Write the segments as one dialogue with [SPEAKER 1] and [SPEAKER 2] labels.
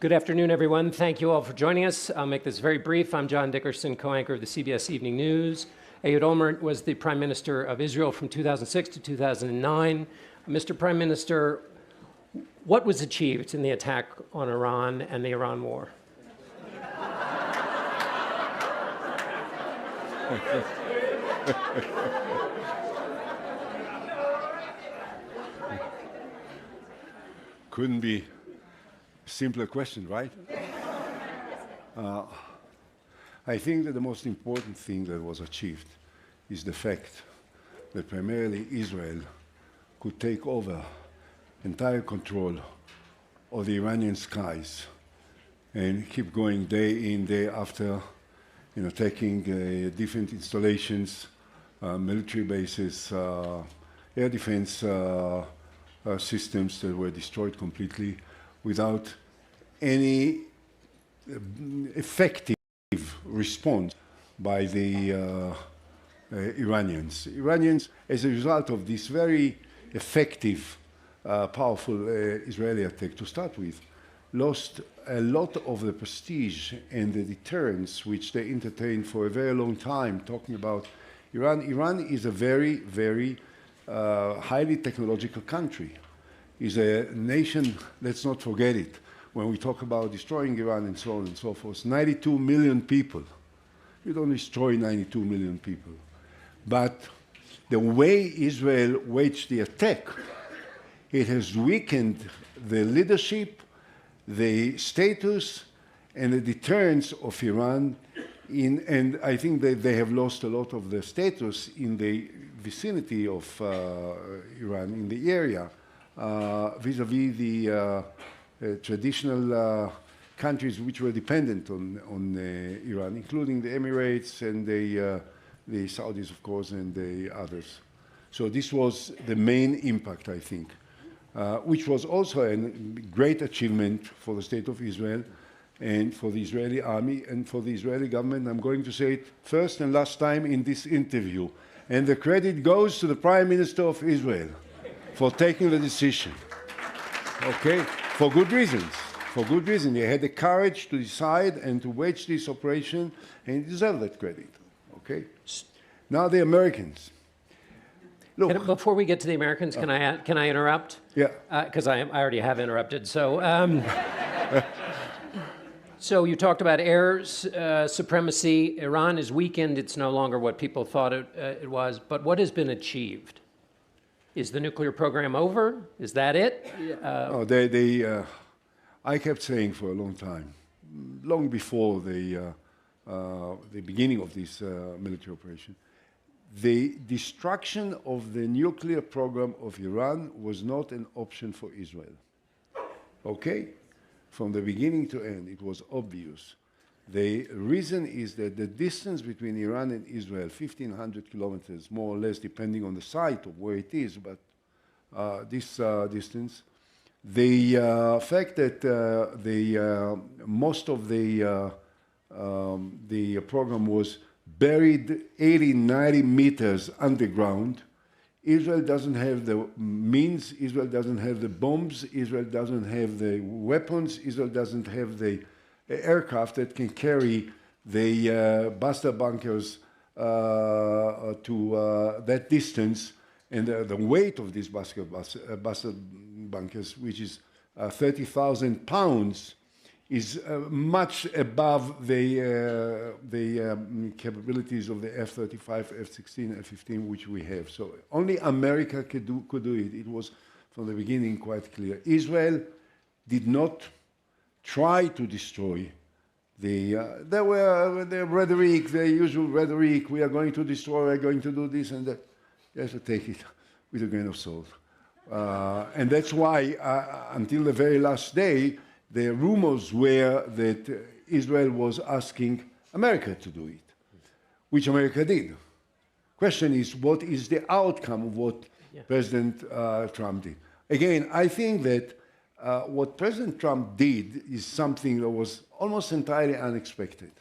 [SPEAKER 1] Good afternoon, everyone. Thank you all for joining us. I'll make this very brief. I'm John Dickerson, co-anchor of the CBS Evening News. Ehud Olmert was the Prime Minister of Israel from 2006 to 2009. Mr. Prime Minister, what was achieved in the attack on Iran and the Iran war?
[SPEAKER 2] Couldn't be a simpler question, right? I think that the most important thing that was achieved is the fact that primarily Israel could take over entire control of the Iranian skies and keep going day in, day after, taking different installations, military bases, air defense systems that were destroyed completely without any effective response by the Iranians. Iranians, as a result of this very effective, powerful Israeli attack to start with, lost a lot of the prestige and the deterrence which they entertained for a very long time, talking about Iran. Iran is a very, very highly technological country. Is a nation, let's not forget it, when we talk about destroying Iran and so on and so forth, 92 million people. You don't destroy 92 million people. But the way Israel waged the attack, it has weakened the leadership, the status, and the deterrence of Iran. And I think that they have lost a lot of their status in the vicinity of Iran, in the area, vis-a-vis the traditional countries which were dependent on Iran, including the Emirates and the Saudis, of course, and the others. So this was the main impact, I think, which was also a great achievement for the State of Israel and for the Israeli army and for the Israeli government. I'm going to say it first and last time in this interview. And the credit goes to the Prime Minister of Israel for taking the decision. Okay? For good reasons. For good reason. He had the courage to decide and to wage this operation, and he deserved that credit. Okay? Now the Americans. Look,
[SPEAKER 1] before we get to the Americans, can I interrupt?
[SPEAKER 2] Yeah.
[SPEAKER 1] Because I already have interrupted. So, so you talked about air supremacy. Iran is weakened. It's no longer what people thought it was. But what has been achieved? Is the nuclear program over? Is that it?
[SPEAKER 2] No, I kept saying for a long time, long before the beginning of this military operation, the destruction of the nuclear program of Iran was not an option for Israel. Okay? From the beginning to end, it was obvious. The reason is that the distance between Iran and Israel, 1,500 kilometers, more or less, depending on the site of where it is, but this distance, the fact that most of the program was buried 80, 90 meters underground. Israel doesn't have the means, Israel doesn't have the bombs, Israel doesn't have the weapons, Israel doesn't have the aircraft that can carry the buster bunkers to that distance, and the weight of these buster bunkers, which is 30,000 pounds, is much above the capabilities of the F-35, F-16, F-15, which we have. So only America could do it. It was from the beginning quite clear. Israel did not try to destroy there were the rhetoric, the usual rhetoric, we are going to destroy, we are going to do this and that. You have to take it with a grain of salt. And that's why, until the very last day, the rumors were that Israel was asking America to do it, which America did. Question is, what is the outcome of what President Trump did? Again, I think that what President Trump did is something that was almost entirely unexpected.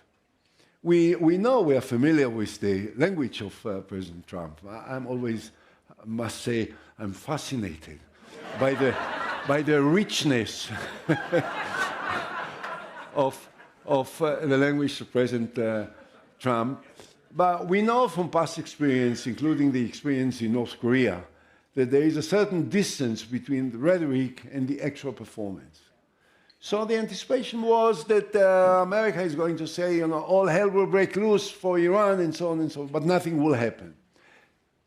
[SPEAKER 2] We know, we are familiar with the language of President Trump. I'm always, must say, I'm fascinated by the richness the language of President Trump. But we know from past experience, including the experience in North Korea, that there is a certain distance between the rhetoric and the actual performance. So the anticipation was that America is going to say, you know, all hell will break loose for Iran and so on and so on, but nothing will happen.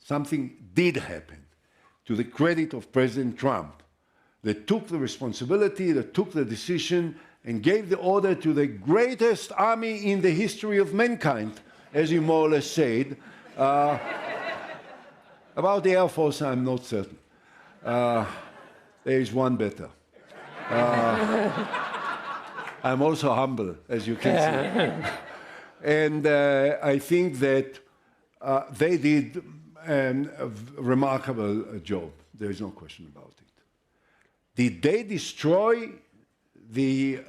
[SPEAKER 2] Something did happen, to the credit of President Trump, that took the responsibility, that took the decision, and gave the order to the greatest army in the history of mankind, as you more or less said. About the Air Force, I'm not certain. There is one better. I'm also humble, as you can see. And I think that they did a remarkable job. There is no question about it. Did they destroy the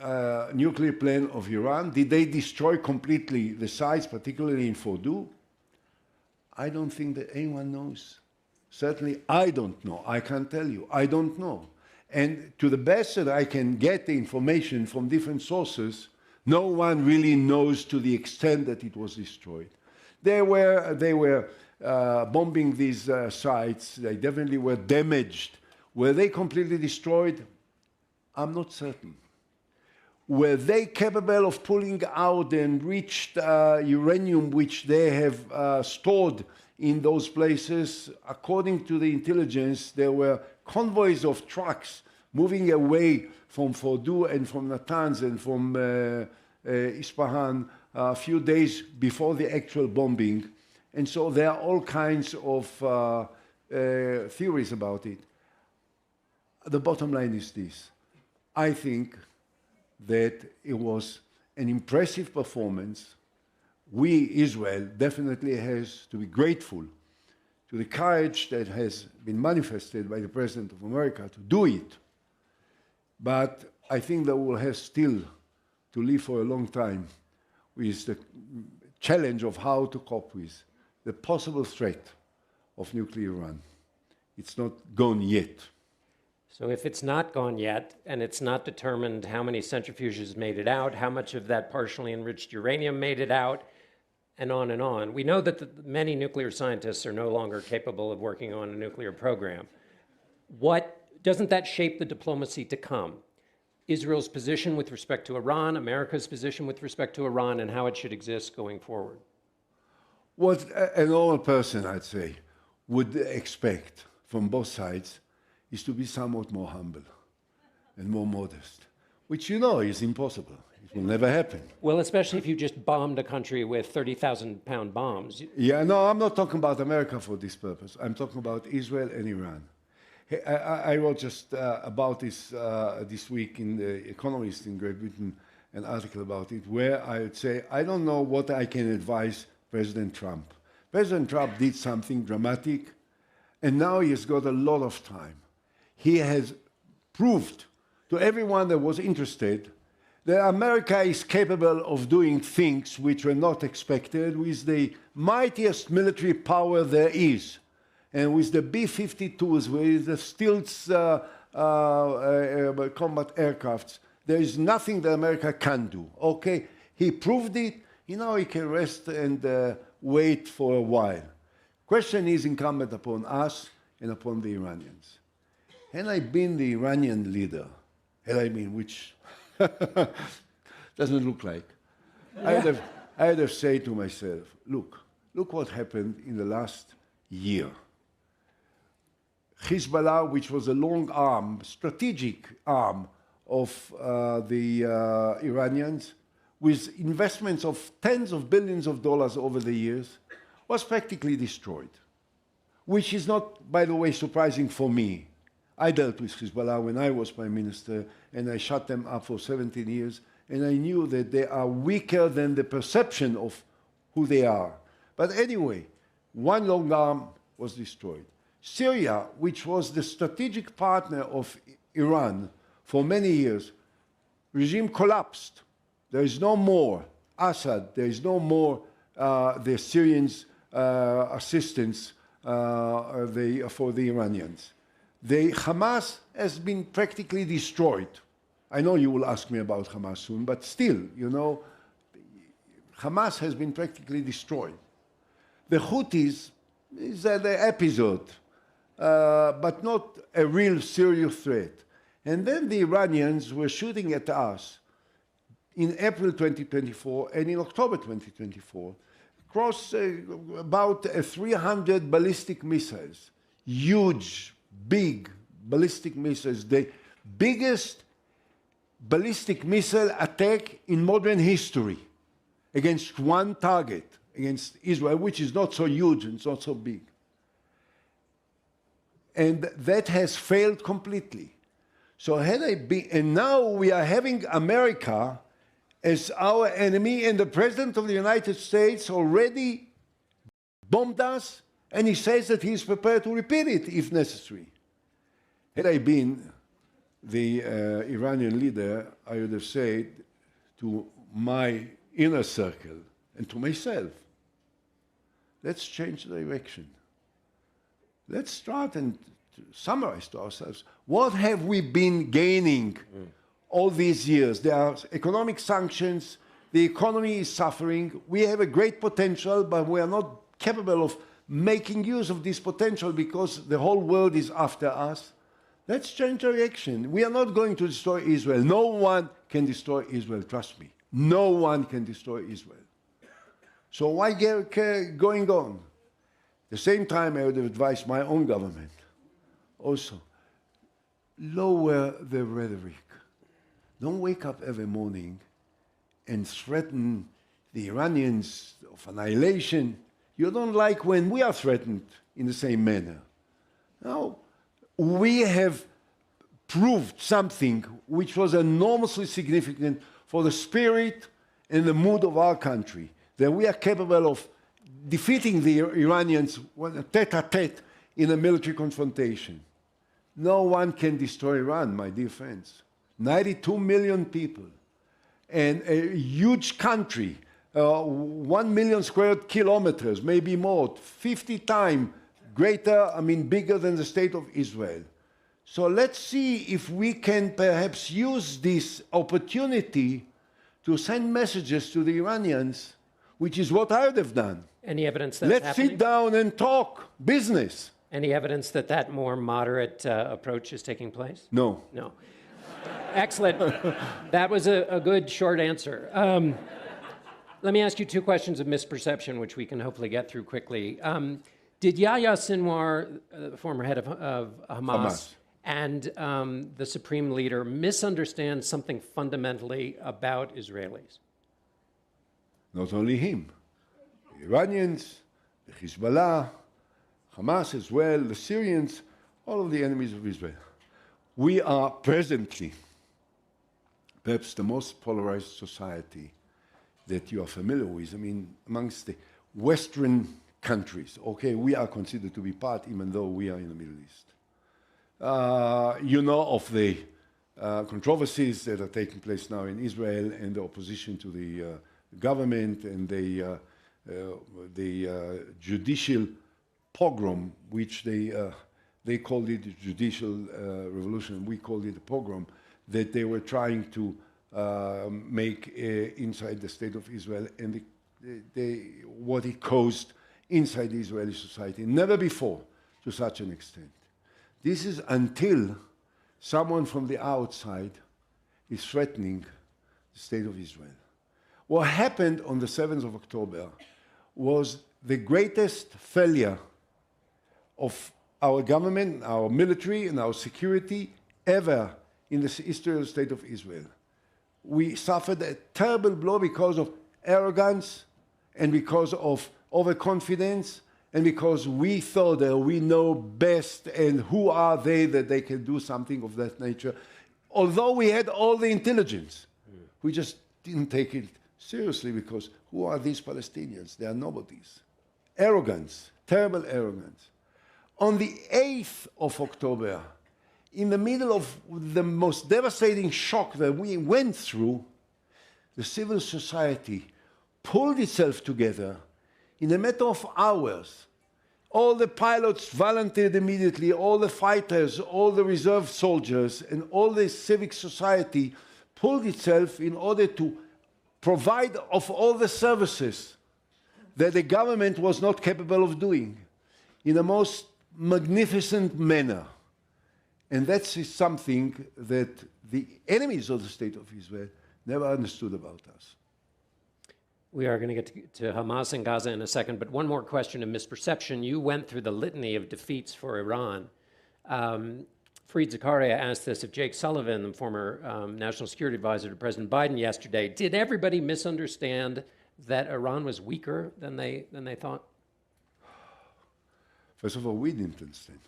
[SPEAKER 2] nuclear plan of Iran? Did they destroy completely the sites, particularly in Fordow? I don't think that anyone knows. Certainly, I don't know. I can't tell you. I don't know. And to the best that I can get the information from different sources, no one really knows to the extent that it was destroyed. They were bombing these sites. They definitely were damaged. Were they completely destroyed? I'm not certain. Were they capable of pulling out and reached uranium which they have stored in those places? According to the intelligence, there were convoys of trucks moving away from Fordow and from Natanz and from Isfahan a few days before the actual bombing. And so there are all kinds of theories about it. The bottom line is this. I think that it was an impressive performance. We, Israel, definitely has to be grateful to the courage that has been manifested by the President of America to do it. But I think that we'll have still to live for a long time with the challenge of how to cope with the possible threat of nuclear Iran. It's not gone yet.
[SPEAKER 1] So if it's not gone yet, and it's not determined how many centrifuges made it out, how much of that partially enriched uranium made it out, and on, we know that many nuclear scientists are no longer capable of working on a nuclear program. Doesn't that shape the diplomacy to come? Israel's position with respect to Iran, America's position with respect to Iran, and how it should exist going forward?
[SPEAKER 2] What a normal person, I'd say, would expect from both sides is to be somewhat more humble and more modest, which you know is impossible. It will never happen.
[SPEAKER 1] Well, especially if you just bombed a country with 30,000-pound bombs.
[SPEAKER 2] Yeah, no, I'm not talking about America for this purpose. I'm talking about Israel and Iran. I wrote just about this this week in The Economist in Great Britain, an article about it, where I would say, I don't know what I can advise President Trump. President Trump did something dramatic, and now he has got a lot of time. He has proved to everyone that was interested that America is capable of doing things which were not expected with the mightiest military power there is. And with the B-52s, with the Stealth combat aircrafts, there is nothing that America can do, okay? He proved it. Now he can rest and wait for a while. Question is incumbent upon us and upon the Iranians. Had I been the Iranian leader, which doesn't look like, I'd have said to myself, look what happened in the last year. Hezbollah, which was a long arm, strategic arm of the Iranians, with investments of tens of billions of dollars over the years, was practically destroyed, which is not, by the way, surprising for me. I dealt with Hezbollah when I was prime minister, and I shut them up for 17 years, and I knew that they are weaker than the perception of who they are. But anyway, one long arm was destroyed. Syria, which was the strategic partner of Iran for many years, regime collapsed. There is no more Assad. There is no more the Syrians' assistance for the Iranians. The Hamas has been practically destroyed. I know you will ask me about Hamas soon, but still, you know, Hamas has been practically destroyed. The Houthis is the episode, but not a real serious threat. And then the Iranians were shooting at us in April 2024 and in October 2024, across about 300 ballistic missiles, huge, big ballistic missiles, the biggest ballistic missile attack in modern history against one target, against Israel, which is not so huge and not so big. And that has failed completely. So had I been, and now we are having America as our enemy, and the President of the United States already bombed us, and he says that he is prepared to repeat it if necessary. Had I been the Iranian leader, I would have said to my inner circle and to myself, let's change the direction. Let's start and summarize to ourselves, what have we been gaining all these years? There are economic sanctions, the economy is suffering, we have a great potential, but we are not capable of making use of this potential because the whole world is after us. Let's change direction. We are not going to destroy Israel. No one can destroy Israel, trust me. No one can destroy Israel. So why going on? At the same time, I would advise my own government also, lower the rhetoric. Don't wake up every morning and threaten the Iranians of annihilation. You don't like when we are threatened in the same manner. Now, we have proved something which was enormously significant for the spirit and the mood of our country, that we are capable of defeating the Iranians tête-à-tête in a military confrontation. No one can destroy Iran, my dear friends. 92 million people and a huge country, 1 million square kilometers, maybe more, 50 times greater, bigger than the state of Israel. So let's see if we can perhaps use this opportunity to send messages to the Iranians, which is what I would have done.
[SPEAKER 1] Any evidence that's
[SPEAKER 2] Let's
[SPEAKER 1] happening?
[SPEAKER 2] sit down and talk business.
[SPEAKER 1] Any evidence that that more moderate approach is taking place?
[SPEAKER 2] No.
[SPEAKER 1] No. Excellent. That was a good short answer. Let me ask you two questions of misperception, which we can hopefully get through quickly. Did Yahya Sinwar, the former head of Hamas, and the supreme leader misunderstand something fundamentally about Israelis?
[SPEAKER 2] Not only him. The Iranians, the Hezbollah, Hamas as well, the Syrians, all of the enemies of Israel. We are presently perhaps the most polarized society that you are familiar with. Amongst the Western countries, okay, we are considered to be part, even though we are in the Middle East. You know of the controversies that are taking place now in Israel and the opposition to the government and the judicial pogrom, which they called it the judicial revolution, we called it a pogrom, that they were trying to make inside the state of Israel and what it caused inside the Israeli society. Never before to such an extent. This is until someone from the outside is threatening the state of Israel. What happened on the 7th of October was the greatest failure of our government, our military, and our security ever in the history of the state of Israel. We suffered a terrible blow because of arrogance and because of overconfidence and because we thought that we know best and who are they that they can do something of that nature. Although we had all the intelligence, we just didn't take it seriously because who are these Palestinians? They are nobodies. Arrogance, terrible arrogance. On the 8th of October, in the middle of the most devastating shock that we went through, the civil society pulled itself together in a matter of hours, All the pilots volunteered immediately, all the fighters, all the reserve soldiers, and all the civic society pulled itself in order to provide of all the services that the government was not capable of doing in a most magnificent manner. And that is something that the enemies of the state of Israel never understood about us.
[SPEAKER 1] We are going to get to Hamas and Gaza in a second, but one more question of misperception. You went through the litany of defeats for Iran. Fareed Zakaria asked this of Jake Sullivan, the former national security advisor to President Biden yesterday. Did everybody misunderstand that Iran was weaker than they thought?
[SPEAKER 2] First of all, we didn't understand.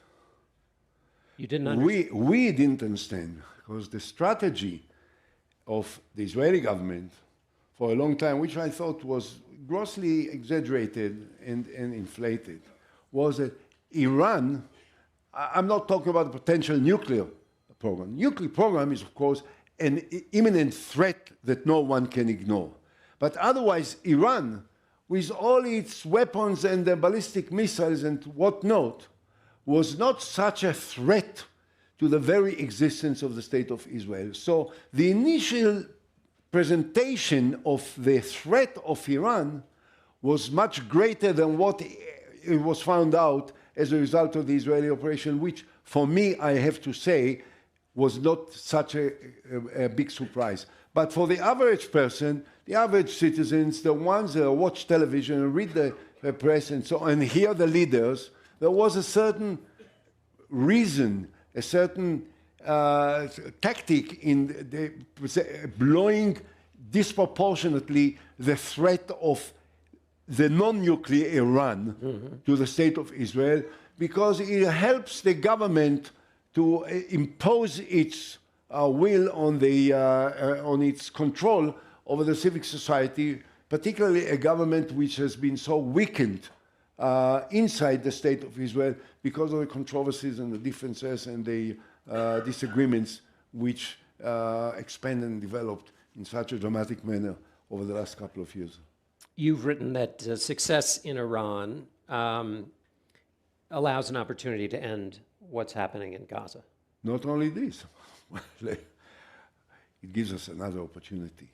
[SPEAKER 1] You didn't understand?
[SPEAKER 2] We didn't understand because the strategy of the Israeli government for a long time, which I thought was grossly exaggerated and inflated, was that Iran, I'm not talking about a potential nuclear program. Nuclear program is, of course, an imminent threat that no one can ignore. But otherwise, Iran, with all its weapons and the ballistic missiles and whatnot, was not such a threat to the very existence of the State of Israel. So the initial presentation of the threat of Iran was much greater than what it was found out as a result of the Israeli operation, which, for me, I have to say, was not such a big surprise. But for the average person, the average citizens, the ones that watch television and read the press and so on, and hear the leaders, there was a certain reason, a certain tactic in blowing disproportionately the threat of the non-nuclear Iran to the state of Israel, because it helps the government to impose its will on its control over the civic society, particularly a government which has been so weakened inside the state of Israel because of the controversies and the differences and the disagreements which expanded and developed in such a dramatic manner over the last couple of years.
[SPEAKER 1] You've written that success in Iran allows an opportunity to end what's happening in Gaza.
[SPEAKER 2] Not only this, it gives us another opportunity.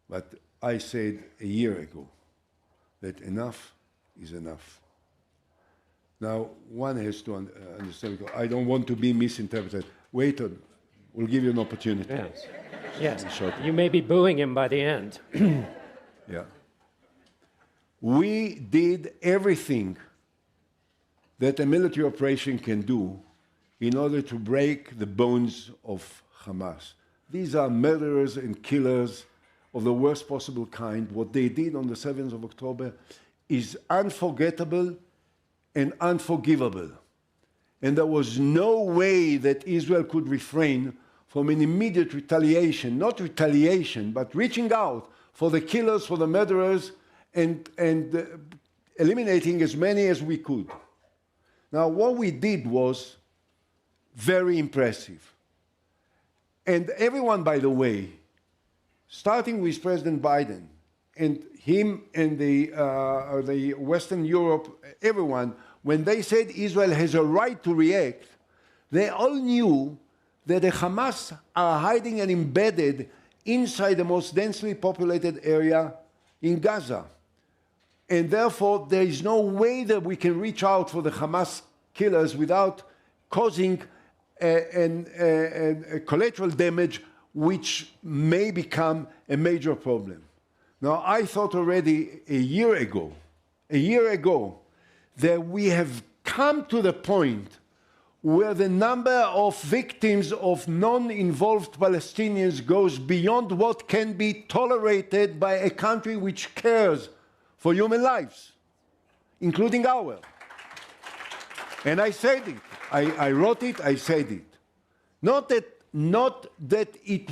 [SPEAKER 2] But I said a year ago that enough is enough. Now, one has to understand, because I don't want to be misinterpreted. Wait, we'll give you an opportunity.
[SPEAKER 1] Yes. Yes. You may be booing him by the end.
[SPEAKER 2] Yeah. We did everything that a military operation can do in order to break the bones of Hamas. These are murderers and killers of the worst possible kind. What they did on the 7th of October is unforgettable and unforgivable. And there was no way that Israel could refrain from an immediate retaliation, not retaliation, but reaching out for the killers, for the murderers, and eliminating as many as we could. Now, what we did was very impressive. And everyone, by the way, starting with President Biden, and him and the Western Europe, everyone, when they said Israel has a right to react, they all knew that the Hamas are hiding and embedded inside the most densely populated area in Gaza. And therefore, there is no way that we can reach out for the Hamas killers without causing a collateral damage which may become a major problem. Now, I thought already a year ago, that we have come to the point where the number of victims of non-involved Palestinians goes beyond what can be tolerated by a country which cares for human lives, including ours. And I said it. I wrote it, I said it. Not that it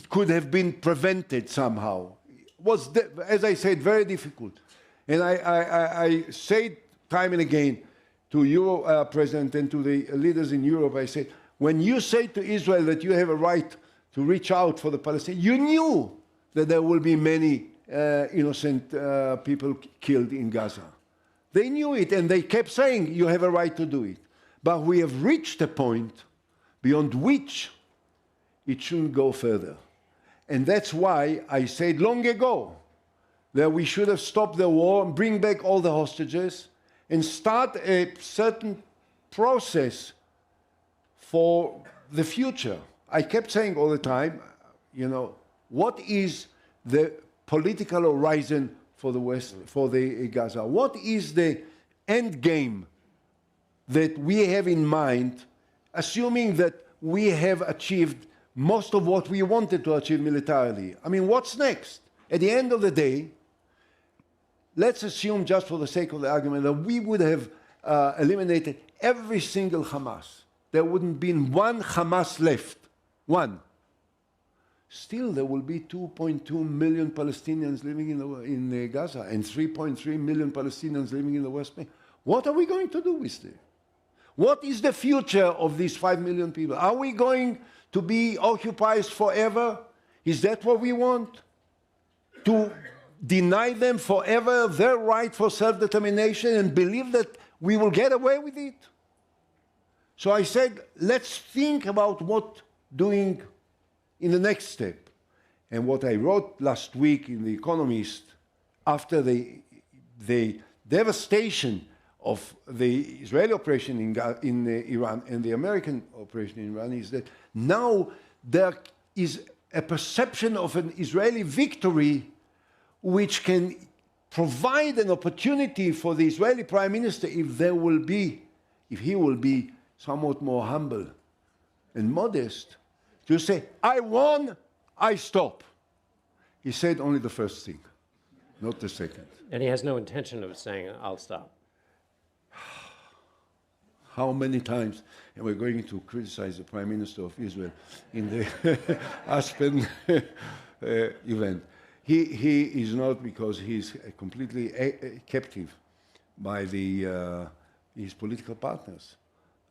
[SPEAKER 2] could have been prevented somehow. It was, as I said, very difficult. And I said time and again to your president and to the leaders in Europe, I said, when you say to Israel that you have a right to reach out for the Palestinians, you knew that there will be many innocent people killed in Gaza. They knew it, and they kept saying, you have a right to do it. But we have reached a point beyond which it shouldn't go further. And that's why I said long ago that we should have stopped the war, bring back all the hostages, and start a certain process for the future. I kept saying all the time, you know, what is the political horizon for the West, for the Gaza? What is the end game that we have in mind, assuming that we have achieved most of what we wanted to achieve militarily? I mean, what's next? At the end of the day, let's assume, just for the sake of the argument, that we would have eliminated every single Hamas. There wouldn't be one Hamas left. One. Still, there will be 2.2 million Palestinians living in Gaza and 3.3 million Palestinians living in the West Bank. What are we going to do with them? What is the future of these 5 million people? Are we going to be occupied forever? Is that what we want? To deny them forever their right for self-determination and believe that we will get away with it? So I said, let's think about what doing in the next step. And what I wrote last week in The Economist, after the devastation of the Israeli operation in Iran and the American operation in Iran, is that now there is a perception of an Israeli victory which can provide an opportunity for the Israeli Prime Minister, if he will be somewhat more humble and modest, to say, I won, I stop. He said only the first thing, not the second.
[SPEAKER 1] And he has no intention of saying, I'll stop.
[SPEAKER 2] How many times am I going to criticize the Prime Minister of Israel in the Aspen event? He is not, because he's completely captive by his political partners.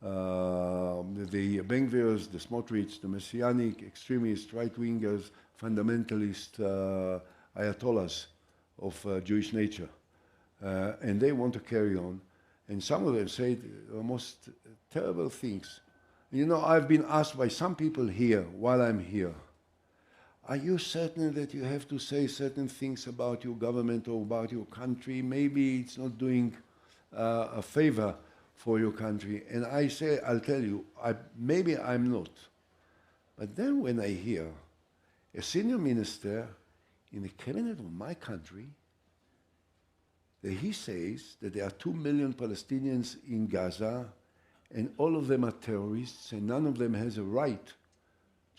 [SPEAKER 2] The Ben-Gvirs, the Smotrich, the Messianic extremists, right-wingers, fundamentalist Ayatollahs of Jewish nature. And they want to carry on. And some of them say the most terrible things. You know, I've been asked by some people here, while I'm here, are you certain that you have to say certain things about your government or about your country? Maybe it's not doing a favor for your country. And I say, I'll tell you, maybe I'm not. But then when I hear a senior minister in the cabinet of my country, that he says that there are 2 million Palestinians in Gaza and all of them are terrorists and none of them has a right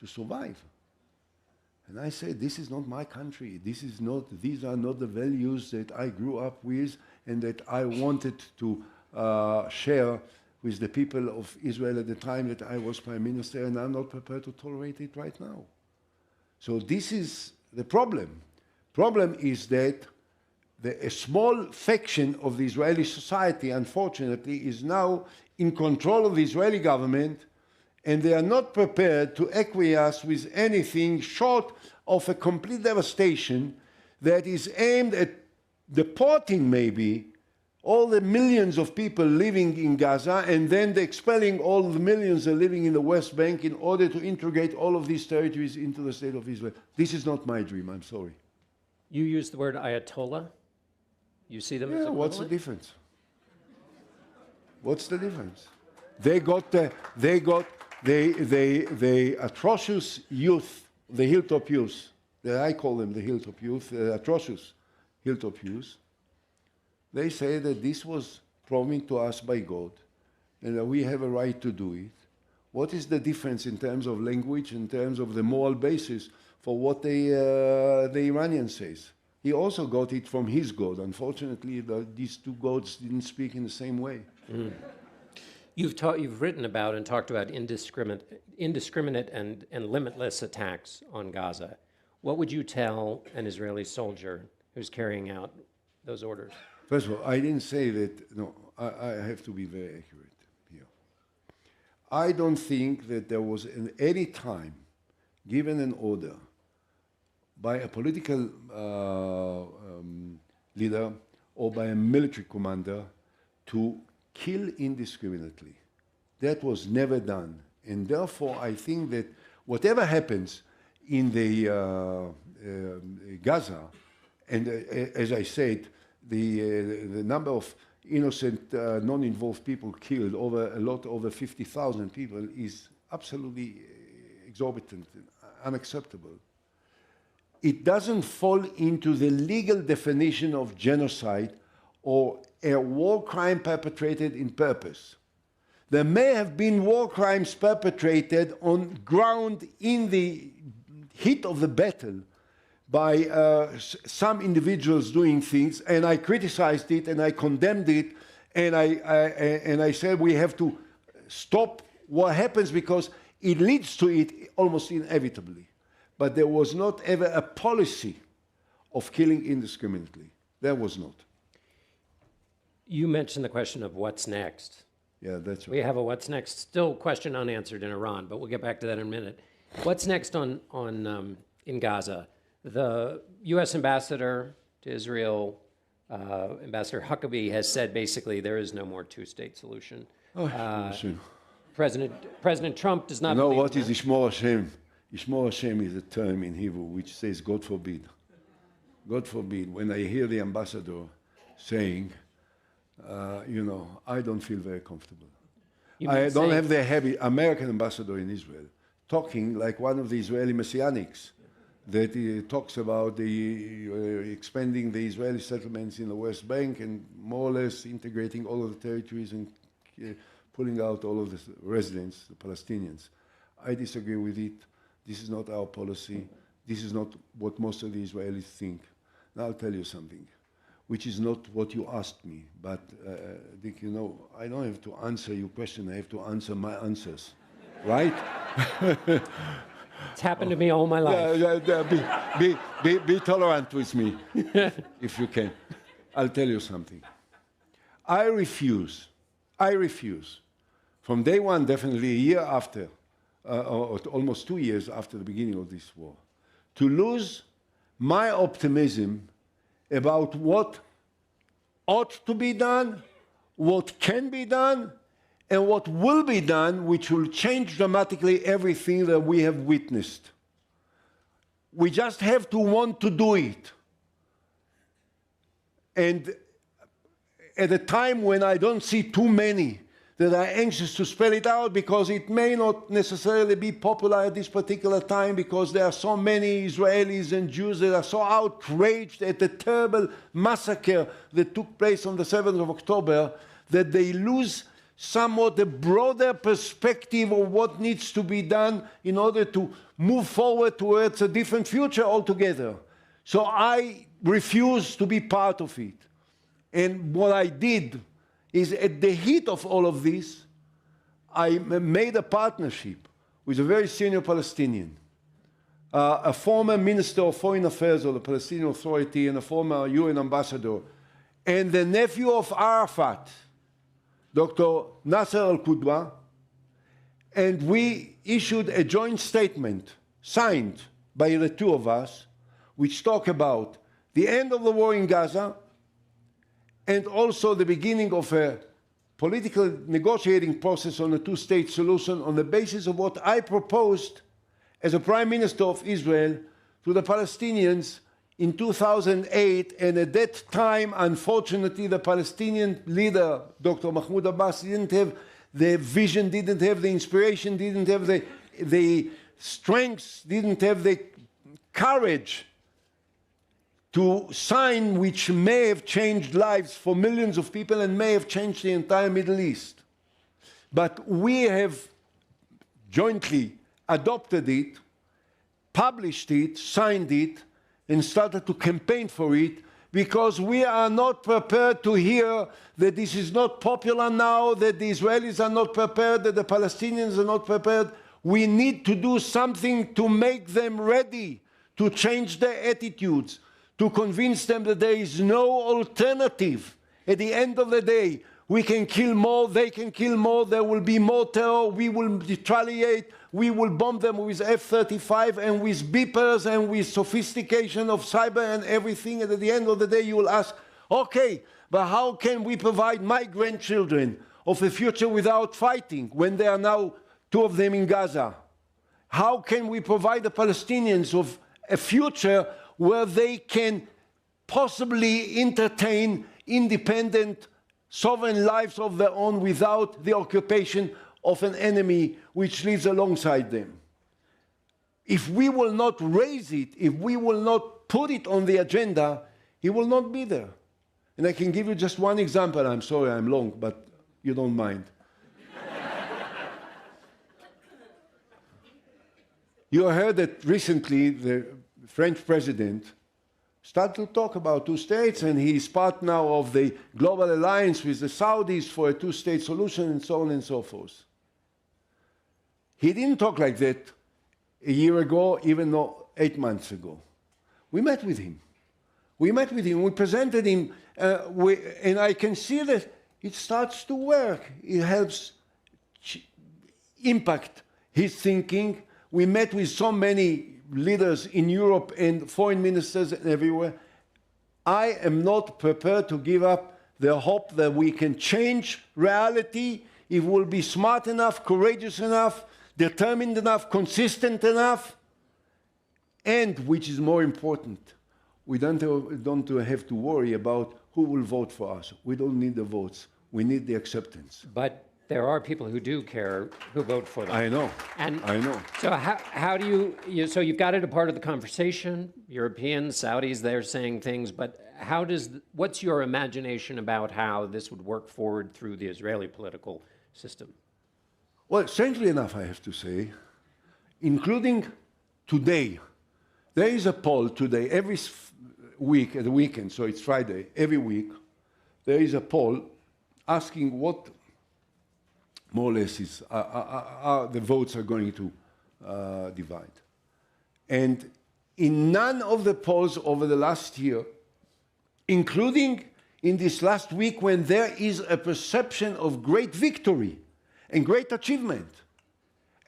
[SPEAKER 2] to survive. And I say, this is not my country. These are not the values that I grew up with and that I wanted to share with the people of Israel at the time that I was Prime Minister, and I'm not prepared to tolerate it right now. So this is the problem. Problem is that a small faction of the Israeli society, unfortunately, is now in control of the Israeli government, and they are not prepared to acquiesce with anything short of a complete devastation that is aimed at deporting maybe all the millions of people living in Gaza and then expelling all the millions that are living in the West Bank in order to integrate all of these territories into the state of Israel. This is not my dream, I'm sorry.
[SPEAKER 1] You use the word Ayatollah. You see them as equivalent?
[SPEAKER 2] What's the difference? What's the difference? They got the atrocious youth, the hilltop youth, I call them the hilltop youth, atrocious hilltop youth. They say that this was promised to us by God and that we have a right to do it. What is the difference in terms of language, in terms of the moral basis for what the Iranian says? He also got it from his God. Unfortunately, these two gods didn't speak in the same way.
[SPEAKER 1] Mm. You've written about and talked about indiscriminate and limitless attacks on Gaza. What would you tell an Israeli soldier who's carrying out those orders?
[SPEAKER 2] First of all, I didn't say that, no, I have to be very accurate here. I don't think that there was any time given an order by a political leader or by a military commander to kill indiscriminately. That was never done. And therefore, I think that whatever happens in the Gaza, and as I said, the number of innocent, non-involved people killed, over 50,000 people, is absolutely exorbitant, unacceptable. It doesn't fall into the legal definition of genocide or a war crime perpetrated in purpose. There may have been war crimes perpetrated on ground in the heat of the battle by some individuals doing things, and I criticized it and I condemned it, and I said we have to stop what happens because it leads to it almost inevitably. But there was not ever a policy of killing indiscriminately. There was not.
[SPEAKER 1] You mentioned the question of what's next.
[SPEAKER 2] Yeah, that's right.
[SPEAKER 1] We have a what's next still question unanswered in Iran, but we'll get back to that in a minute. What's next in Gaza? The U.S. ambassador to Israel, Ambassador Huckabee, has said basically there is no more two-state solution. President Trump does not.
[SPEAKER 2] You know
[SPEAKER 1] believe
[SPEAKER 2] what is Yishmor Hashem? Yishmor Hashem is a term in Hebrew which says God forbid. God forbid. When I hear the ambassador saying, I don't feel very comfortable. I don't have the heavy American ambassador in Israel talking like one of the Israeli messianics that talks about the expanding the Israeli settlements in the West Bank and more or less integrating all of the territories and pulling out all of the residents, the Palestinians. I disagree with it. This is not our policy. This is not what most of the Israelis think. Now I'll tell you something, which is not what you asked me, but Dick, I don't have to answer your question. I have to answer my answers, right?
[SPEAKER 1] It's happened to me all my life.
[SPEAKER 2] Be tolerant with me, if you can. I'll tell you something. I refuse, from day one, definitely a year after, or almost 2 years after the beginning of this war, to lose my optimism about what ought to be done, what can be done, and what will be done, which will change dramatically everything that we have witnessed. We just have to want to do it. And at a time when I don't see too many that are anxious to spell it out, because it may not necessarily be popular at this particular time, because there are so many Israelis and Jews that are so outraged at the terrible massacre that took place on the 7th of October, that they lose somewhat the broader perspective of what needs to be done in order to move forward towards a different future altogether. So I refuse to be part of it. And what I did is, at the heat of all of this, I made a partnership with a very senior Palestinian, a former Minister of Foreign Affairs of the Palestinian Authority and a former UN ambassador, and the nephew of Arafat, Dr. Nasser al-Qudwa, and we issued a joint statement signed by the two of us, which talk about the end of the war in Gaza and also the beginning of a political negotiating process on a two-state solution on the basis of what I proposed as a Prime Minister of Israel to the Palestinians in 2008, and at that time, unfortunately, the Palestinian leader, Dr. Mahmoud Abbas, didn't have the vision, didn't have the inspiration, didn't have the strength, didn't have the courage to sign, which may have changed lives for millions of people and may have changed the entire Middle East. But we have jointly adopted it, published it, signed it, and started to campaign for it, because we are not prepared to hear that this is not popular now, that the Israelis are not prepared, that the Palestinians are not prepared. We need to do something to make them ready, to change their attitudes, to convince them that there is no alternative. At the end of the day, we can kill more, they can kill more, there will be more terror, we will retaliate, we will bomb them with F-35 and with beepers and with sophistication of cyber and everything, and at the end of the day you will ask, okay, But how can we provide my grandchildren of a future without fighting when there are now 2 of them in Gaza? How can we provide the Palestinians of a future where they can possibly entertain independent, sovereign lives of their own without the occupation of an enemy which lives alongside them? If we will not raise it, if we will not put it on the agenda, he will not be there. And I can give you just one example. I'm sorry I'm long, but you don't mind. You heard that recently the French president started to talk about 2 states, and he is part now of the global alliance with the Saudis for a 2-state solution, and so on and so forth. He didn't talk like that a year ago, even though 8 months ago. We met with him. We presented him, and I can see that it starts to work. It helps impact his thinking. We met with so many leaders in Europe and foreign ministers and everywhere. I am not prepared to give up the hope that we can change reality if we'll be smart enough, courageous enough, determined enough, consistent enough, and, which is more important, we don't have to worry about who will vote for us. We don't need the votes. We need the acceptance.
[SPEAKER 1] But there are people who do care who vote for them.
[SPEAKER 2] I know. I know.
[SPEAKER 1] So how do so you've got it a part of the conversation, Europeans, Saudis, they're saying things, but what's your imagination about how this would work forward through the Israeli political system?
[SPEAKER 2] Well, strangely enough, I have to say, including today, there is a poll today, every week, at the weekend, so it's Friday, every week, there is a poll asking what, more or less, the votes are going to divide. And in none of the polls over the last year, including in this last week when there is a perception of great victory and great achievement,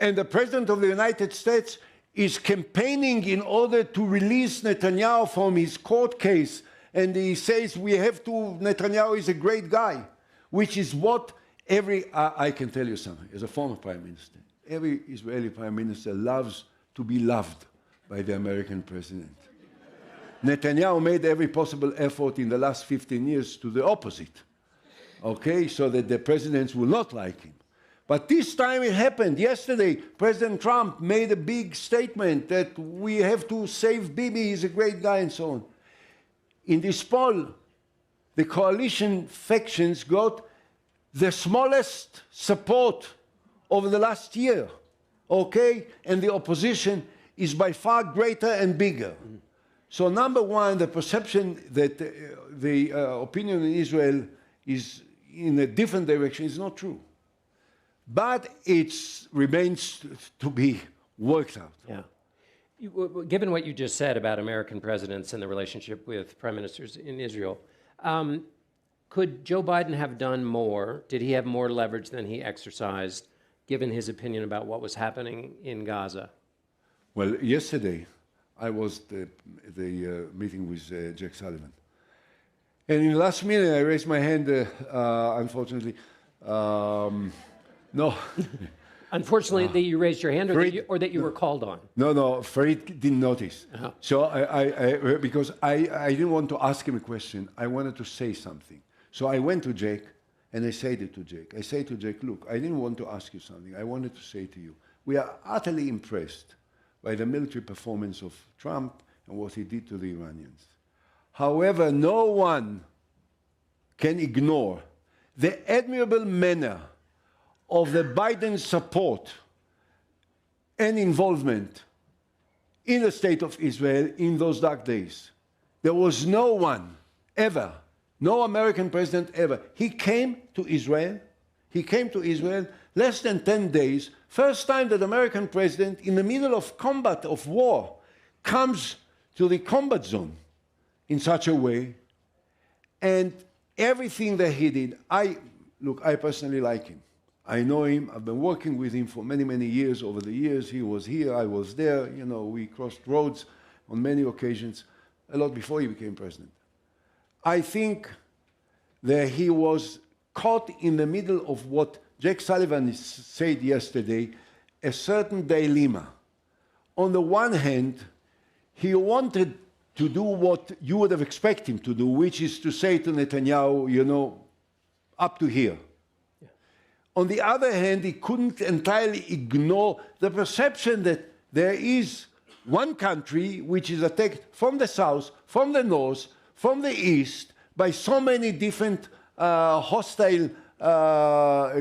[SPEAKER 2] and the President of the United States is campaigning in order to release Netanyahu from his court case, and he says Netanyahu is a great guy, which is what I can tell you something, as a former prime minister, every Israeli prime minister loves to be loved by the American president. Netanyahu made every possible effort in the last 15 years to the opposite, okay, so that the presidents will not like him. But this time it happened. Yesterday, President Trump made a big statement that we have to save Bibi, he's a great guy, and so on. In this poll, the coalition factions got the smallest support over the last year, okay? And the opposition is by far greater and bigger. So number one, the perception that the opinion in Israel is in a different direction is not true. But it remains to be worked out.
[SPEAKER 1] Yeah. Given what you just said about American presidents and the relationship with prime ministers in Israel, could Joe Biden have done more? Did he have more leverage than he exercised, given his opinion about what was happening in Gaza?
[SPEAKER 2] Well, yesterday I was at the meeting with Jack Sullivan. And in the last minute I raised my hand, unfortunately. No.
[SPEAKER 1] Unfortunately, that you raised your hand, or that you were called on?
[SPEAKER 2] No, Farid didn't notice. Uh-huh. So because I didn't want to ask him a question, I wanted to say something. So I went to Jake, and I said it to Jake. I said to Jake, look, I didn't want to ask you something. I wanted to say to you, we are utterly impressed by the military performance of Trump and what he did to the Iranians. However, no one can ignore the admirable manner of the Biden support and involvement in the state of Israel in those dark days. There was no one ever, no American president ever. He came to Israel less than 10 days, first time that American president in the middle of combat, of war, comes to the combat zone in such a way, and everything that he did, I personally like him. I know him. I've been working with him for many, many years. Over the years, he was here, I was there. You know, we crossed roads on many occasions, a lot before he became president. I think that he was caught in the middle of what Jake Sullivan said yesterday, a certain dilemma. On the one hand, he wanted to do what you would have expected him to do, which is to say to Netanyahu, you know, up to here. Yeah. On the other hand, he couldn't entirely ignore the perception that there is one country which is attacked from the south, from the north, from the east, by so many different hostile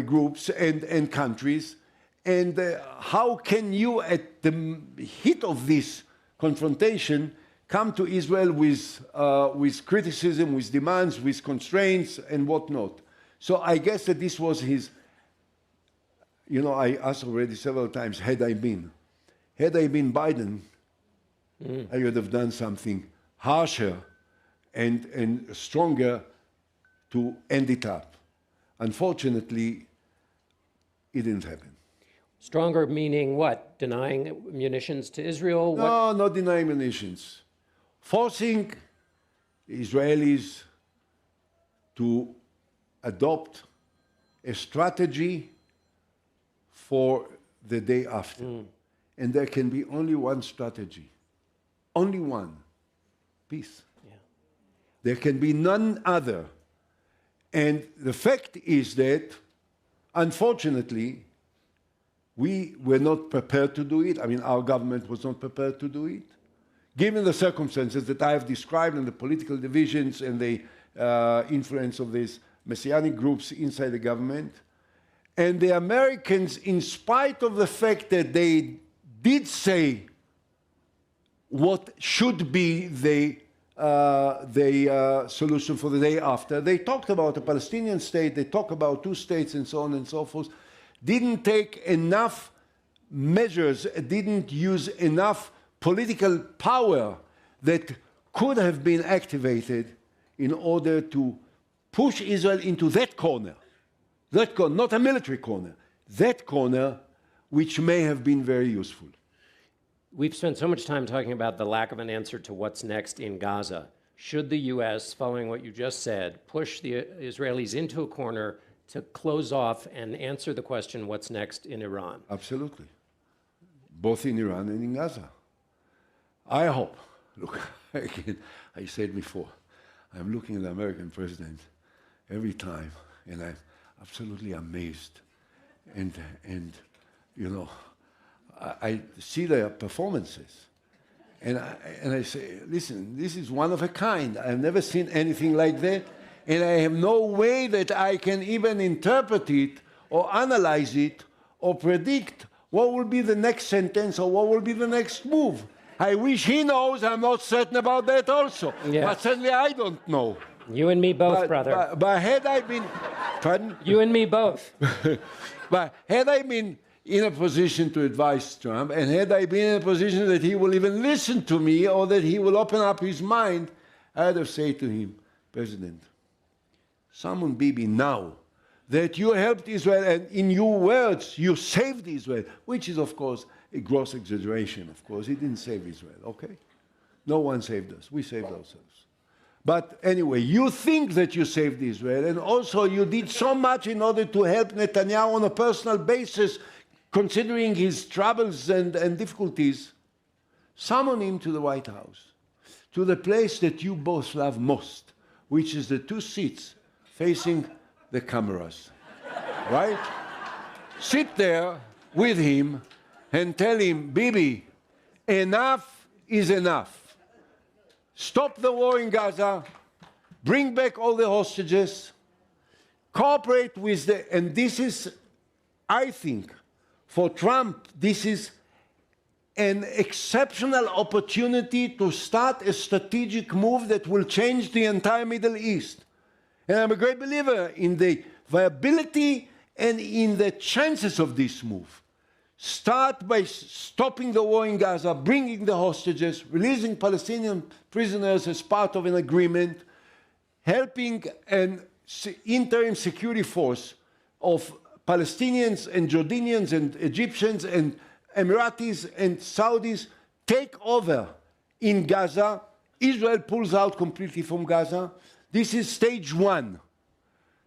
[SPEAKER 2] groups and countries. And how can you, at the heat of this confrontation, come to Israel with criticism, with demands, with constraints, and whatnot? So I guess that this was his, you know, I asked already several times, had I been Biden, I would have done something harsher and stronger to end it up. Unfortunately, it didn't happen.
[SPEAKER 1] Stronger meaning what? Denying munitions to Israel?
[SPEAKER 2] No, not denying munitions. Forcing Israelis to adopt a strategy for the day after. And there can be only one strategy. Only one. Peace. Yeah. There can be none other. And the fact is that, unfortunately, we were not prepared to do it. I mean, our government was not prepared to do it. Given the circumstances that I have described and the political divisions and the influence of these messianic groups inside the government, and the Americans, in spite of the fact that they did say what should be the solution for the day after, they talked about a Palestinian state, they talked about two states and so on and so forth, didn't take enough measures, didn't use enough political power that could have been activated in order to push Israel into that corner, not a military corner, that corner which may have been very useful.
[SPEAKER 1] We've spent so much time talking about the lack of an answer to what's next in Gaza. Should the U.S., following what you just said, push the Israelis into a corner to close off and answer the question, what's next in Iran?
[SPEAKER 2] Absolutely. Both in Iran and in Gaza. I hope. Look, again, I said before, I'm looking at the American president every time, and I'm absolutely amazed. And you know, I see their performances. And I say, listen, this is one of a kind. I've never seen anything like that. And I have no way that I can even interpret it or analyze it or predict what will be the next sentence or what will be the next move. I wish he knows. I'm not certain about that also. Yeah. But certainly I don't know.
[SPEAKER 1] You and me both, brother.
[SPEAKER 2] But had I been... Pardon?
[SPEAKER 1] You and me both.
[SPEAKER 2] But had I been in a position to advise Trump, and had I been in a position that he will even listen to me or that he will open up his mind, I'd have said to him, President, summon Bibi now, that you helped Israel, and in your words, you saved Israel, which is, of course, a gross exaggeration, of course. He didn't save Israel, okay? No one saved us. We saved ourselves. But anyway, you think that you saved Israel, and also you did so much in order to help Netanyahu on a personal basis, considering his troubles and difficulties. Summon him to the White House, to the place that you both love most, which is the two seats facing the cameras, right? Sit there with him and tell him, Bibi, enough is enough. Stop the war in Gaza, bring back all the hostages, cooperate with and this is, I think, for Trump, this is an exceptional opportunity to start a strategic move that will change the entire Middle East. And I'm a great believer in the viability and in the chances of this move. Start by stopping the war in Gaza, bringing the hostages, releasing Palestinian prisoners as part of an agreement, helping an interim security force of Palestinians and Jordanians and Egyptians and Emiratis and Saudis take over in Gaza. Israel pulls out completely from Gaza. This is stage one.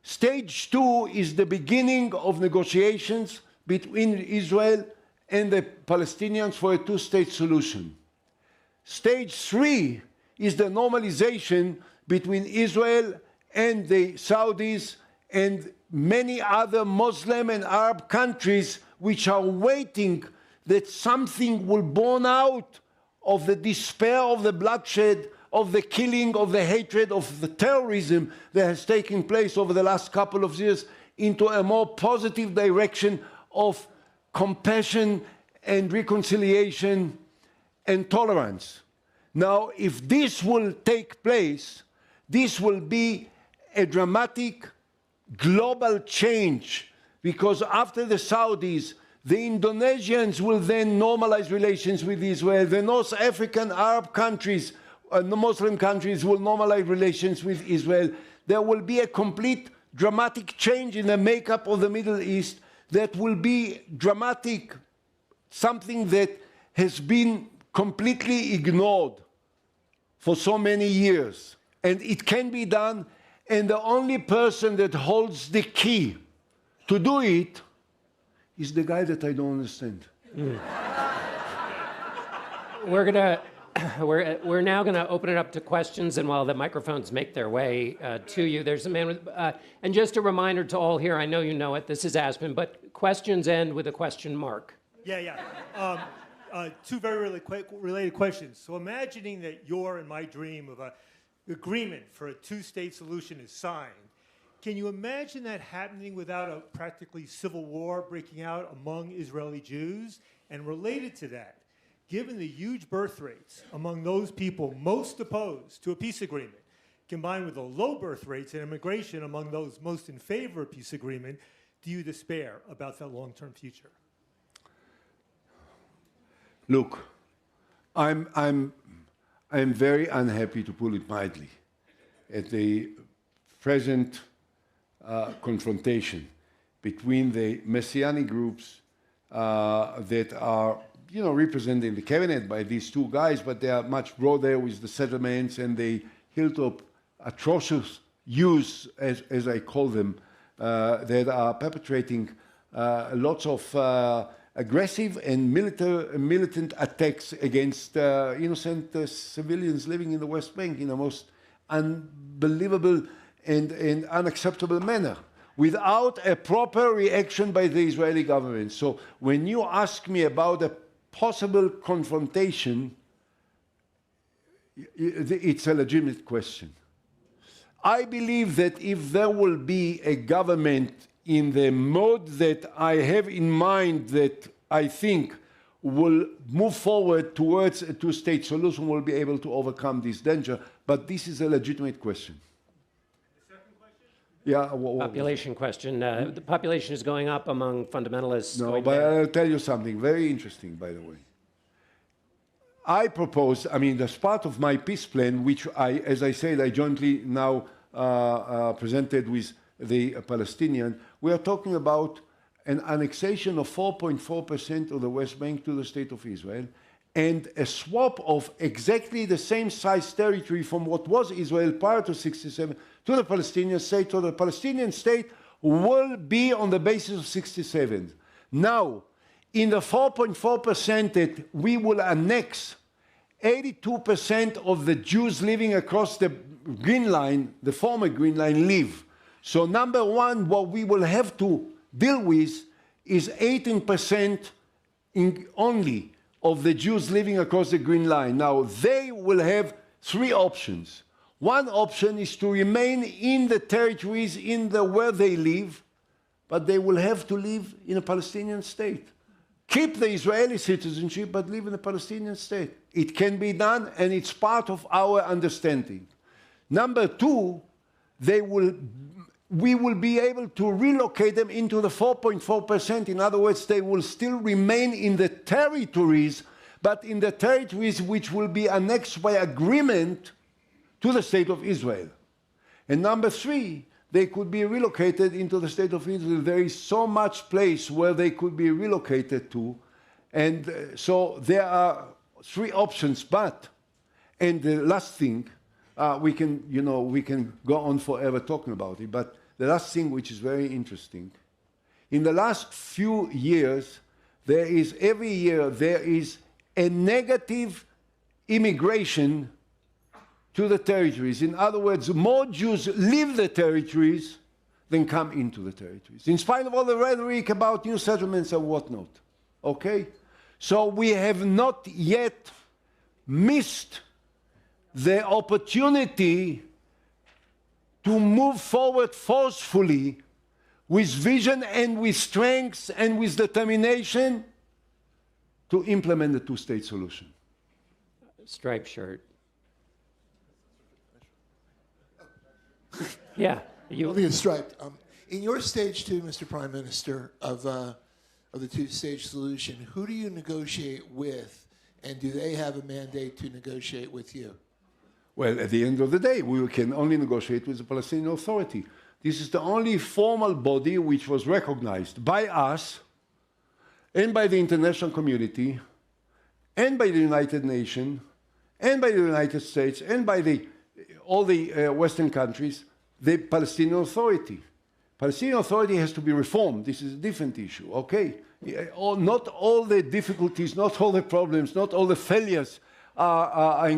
[SPEAKER 2] Stage 2 is the beginning of negotiations between Israel and the Palestinians for a two-state solution. Stage 3 is the normalization between Israel and the Saudis and many other Muslim and Arab countries which are waiting that something will born out of the despair, of the bloodshed, of the killing, of the hatred, of the terrorism that has taken place over the last couple of years into a more positive direction of compassion and reconciliation and tolerance. Now, if this will take place, this will be a dramatic global change, because after the Saudis, the Indonesians will then normalize relations with Israel. The North African Arab countries, the Muslim countries will normalize relations with Israel. There will be a complete dramatic change in the makeup of the Middle East that will be dramatic, something that has been completely ignored for so many years. And it can be done, and the only person that holds the key to do it is the guy that I don't understand.
[SPEAKER 1] We're now going to open it up to questions, and while the microphones make their way to you, there's a man with, and just a reminder to all here, I know you know it, this is Aspen, but questions end with a question mark.
[SPEAKER 3] Yeah. Two very related questions. So imagining that your and my dream of an agreement for a two-state solution is signed, can you imagine that happening without a practically civil war breaking out among Israeli Jews? And related to that, given the huge birth rates among those people most opposed to a peace agreement, combined with the low birth rates and immigration among those most in favor of peace agreement, do you despair about that long-term future?
[SPEAKER 2] Look, I'm very unhappy, to put it mildly, at the present confrontation between the messianic groups that are, represented in the cabinet by these two guys, but they are much broader with the settlements and the hilltop atrocious use, as I call them, that are perpetrating lots of aggressive and militant attacks against innocent civilians living in the West Bank in the most unbelievable and unacceptable manner, without a proper reaction by the Israeli government. So when you ask me about a possible confrontation, it's a legitimate question. I believe that if there will be a government in the mode that I have in mind, that I think will move forward towards a two-state solution, we'll be able to overcome this danger. But this is a legitimate question.
[SPEAKER 3] The second question?
[SPEAKER 2] Yeah.
[SPEAKER 1] Population question. The population is going up among fundamentalists.
[SPEAKER 2] No, but I'll tell you something very interesting, by the way. I propose, as part of my peace plan, which as I said, I jointly now presented with the Palestinian, we are talking about an annexation of 4.4% of the West Bank to the State of Israel, and a swap of exactly the same size territory from what was Israel prior to 1967 to the Palestinian state. So the Palestinian state will be on the basis of 1967. Now, in the 4.4% that we will annex, 82% of the Jews living across the Green Line, the former Green Line, live. So number one, what we will have to deal with is 18% only of the Jews living across the Green Line. Now, they will have three options. One option is to remain in the territories where they live, but they will have to live in a Palestinian state. Keep the Israeli citizenship, but live in a Palestinian state. It can be done, and it's part of our understanding. Number two, we will be able to relocate them into the 4.4%. In other words, they will still remain in the territories, but in the territories which will be annexed by agreement to the State of Israel. And number three, they could be relocated into the State of Israel. There is so much place where they could be relocated to. And so there are three options, and the last thing, we can go on forever talking about it, but the last thing which is very interesting. In the last few years, every year there is a negative immigration to the territories. In other words, more Jews leave the territories than come into the territories, in spite of all the rhetoric about new settlements and whatnot. Okay? So we have not yet missed the opportunity to move forward forcefully with vision and with strength and with determination to implement the two-state solution.
[SPEAKER 1] Striped shirt. Yeah.
[SPEAKER 4] Let me get striped. In your stage two, Mr. Prime Minister, of the two-stage solution, who do you negotiate with, and do they have a mandate to negotiate with you?
[SPEAKER 2] Well, at the end of the day, we can only negotiate with the Palestinian Authority. This is the only formal body which was recognized by us and by the international community and by the United Nations and by the United States and by all the Western countries, the Palestinian Authority. Palestinian Authority has to be reformed. This is a different issue, okay? Not all the difficulties, not all the problems, not all the failures are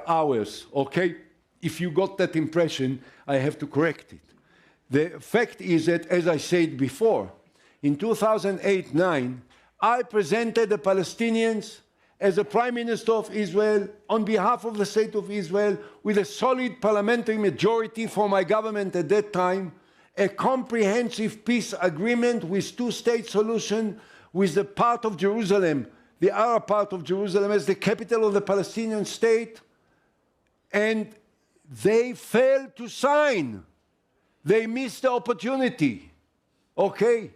[SPEAKER 2] ours, okay? If you got that impression, I have to correct it. The fact is that, as I said before, in 2008-9, I presented the Palestinians as the Prime Minister of Israel on behalf of the State of Israel with a solid parliamentary majority for my government at that time, a comprehensive peace agreement with two-state solution with the part of Jerusalem, the Arab part of Jerusalem as the capital of the Palestinian state, and they failed to sign. They missed the opportunity, okay?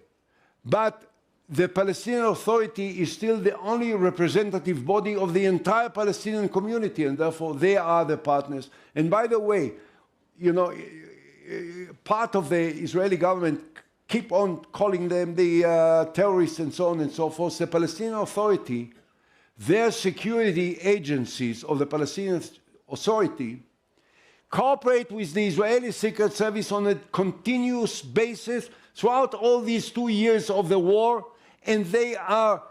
[SPEAKER 2] But the Palestinian Authority is still the only representative body of the entire Palestinian community, and therefore they are the partners. And by the way, you know, part of the Israeli government keep on calling them the terrorists and so on and so forth. The Palestinian Authority, their security agencies of the Palestinian Authority cooperate with the Israeli Secret Service on a continuous basis throughout all these 2 years of the war, and they are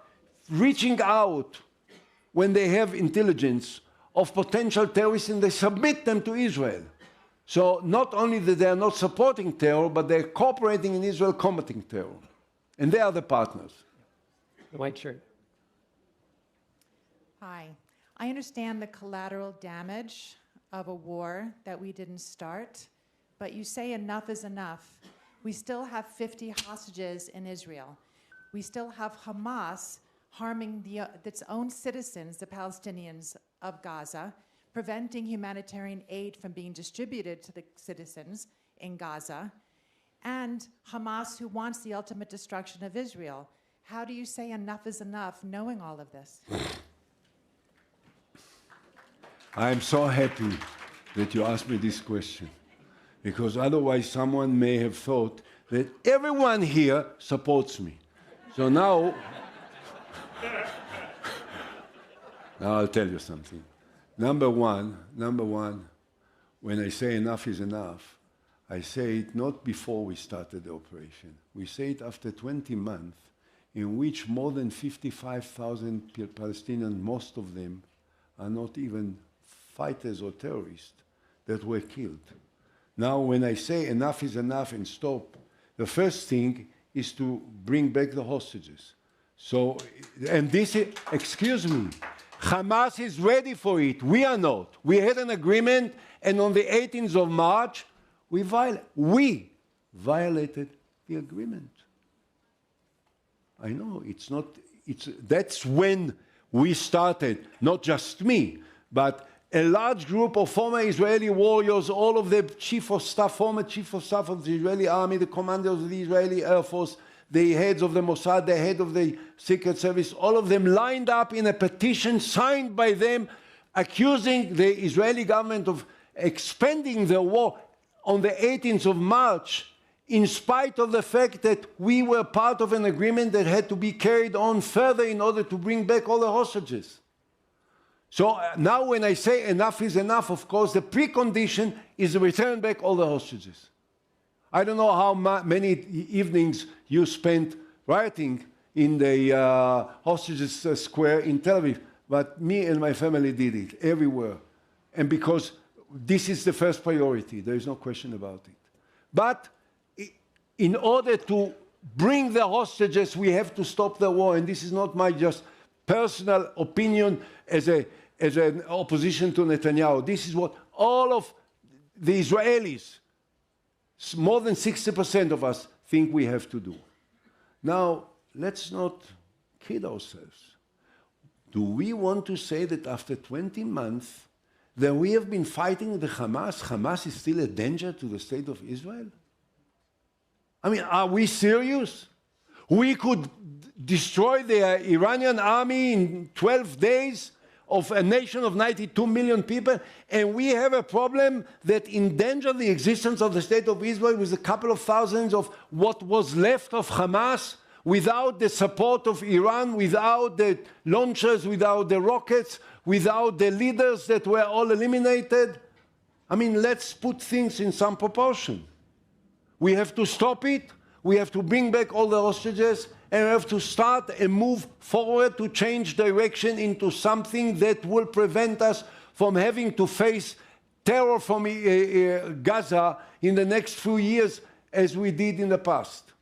[SPEAKER 2] reaching out when they have intelligence of potential terrorists, and they submit them to Israel. So not only that they are not supporting terror, but they're cooperating in Israel combating terror. And they are the partners.
[SPEAKER 1] The white shirt.
[SPEAKER 5] Hi. I understand the collateral damage of a war that we didn't start, but you say enough is enough. We still have 50 hostages in Israel. We still have Hamas harming its own citizens, the Palestinians of Gaza, preventing humanitarian aid from being distributed to the citizens in Gaza, and Hamas, who wants the ultimate destruction of Israel. How do you say enough is enough, knowing all of this?
[SPEAKER 2] I'm so happy that you asked me this question, because otherwise someone may have thought that everyone here supports me. So now I'll tell you something. Number one, when I say enough is enough, I say it not before we started the operation. We say it after 20 months, in which more than 55,000 Palestinians, most of them are not even fighters or terrorists, that were killed. Now, when I say enough is enough and stop, the first thing is to bring back the hostages. So, and this is, excuse me, Hamas is ready for it. We are not. We had an agreement, and on the 18th of March, we violated the agreement. I know, that's when we started, not just me, but a large group of former Israeli warriors, all of the chief of staff, former chief of staff of the Israeli army, the commanders of the Israeli Air Force, the heads of the Mossad, the head of the Secret Service, all of them lined up in a petition signed by them accusing the Israeli government of expanding the war on the 18th of March, in spite of the fact that we were part of an agreement that had to be carried on further in order to bring back all the hostages. So now when I say enough is enough, of course, the precondition is to return back all the hostages. I don't know how many evenings you spent rioting in the hostages square in Tel Aviv, but me and my family did it everywhere. And because this is the first priority, there is no question about it. But in order to bring the hostages, we have to stop the war. And this is not my just personal opinion as an opposition to Netanyahu. This is what all of the Israelis, more than 60% of us, think we have to do. Now, let's not kid ourselves. Do we want to say that after 20 months that we have been fighting the Hamas is still a danger to the state of Israel? I mean, are we serious? We could destroy the Iranian army in 12 days of a nation of 92 million people, and we have a problem that endangers the existence of the state of Israel with a couple of thousands of what was left of Hamas, without the support of Iran, without the launchers, without the rockets, without the leaders that were all eliminated. I mean, let's put things in some proportion. We have to stop it, we have to bring back all the hostages, and we have to start and move forward to change direction into something that will prevent us from having to face terror from Gaza in the next few years as we did in the past.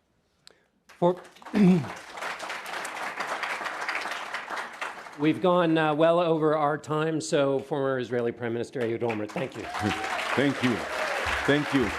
[SPEAKER 1] We've gone well over our time, so former Israeli Prime Minister Ehud Olmert, thank you.
[SPEAKER 2] Thank you. Thank you.